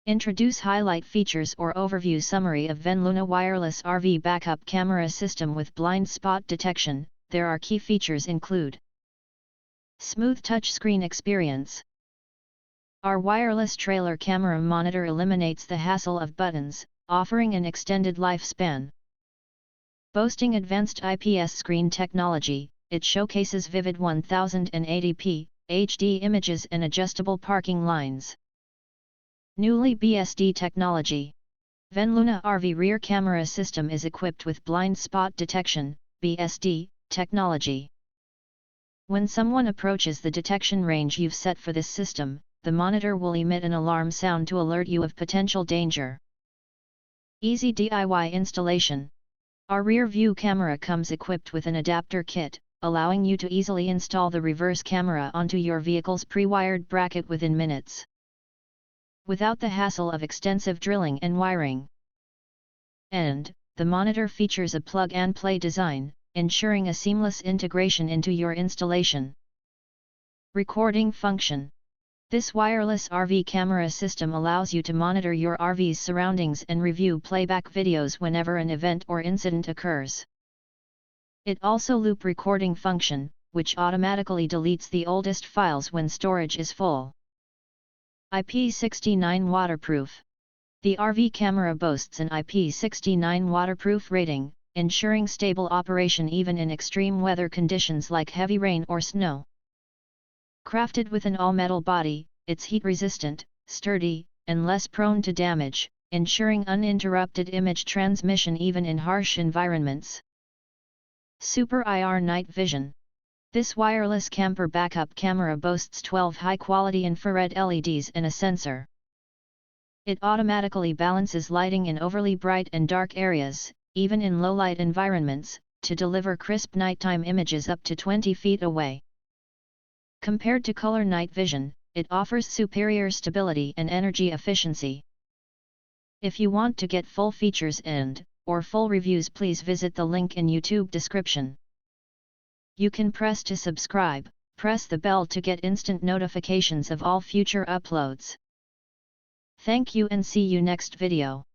Introduce highlight features or overview summary of Venluna wireless RV backup camera system with blind spot detection. There are key features include smooth touchscreen experience. Our wireless trailer camera monitor eliminates the hassle of buttons, offering an extended lifespan. Boasting advanced IPS screen technology, it showcases vivid 1080p HD images and adjustable parking lines. Newly BSD Technology. Venluna RV rear camera system is equipped with blind spot detection, BSD, technology. When someone approaches the detection range you've set for this system, the monitor will emit an alarm sound to alert you of potential danger. Easy DIY installation. Our rear view camera comes equipped with an adapter kit, allowing you to easily install the reverse camera onto your vehicle's pre-wired bracket within minutes, without the hassle of extensive drilling and wiring. And, the monitor features a plug-and-play design, ensuring a seamless integration into your installation. Recording function. This wireless RV camera system allows you to monitor your RV's surroundings and review playback videos whenever an event or incident occurs. It also loop recording function, which automatically deletes the oldest files when storage is full. IP69 Waterproof. The RV camera boasts an IP69 waterproof rating, ensuring stable operation even in extreme weather conditions like heavy rain or snow. Crafted with an all-metal body, it's heat-resistant, sturdy, and less prone to damage, ensuring uninterrupted image transmission even in harsh environments. Super IR Night Vision. This wireless camper backup camera boasts 12 high-quality infrared LEDs and a sensor. It automatically balances lighting in overly bright and dark areas, even in low-light environments, to deliver crisp nighttime images up to 20 feet away. Compared to color night vision, it offers superior stability and energy efficiency. If you want to get full features or full reviews, please visit the link in YouTube description. You can press to subscribe, press the bell to get instant notifications of all future uploads. Thank you and see you next video.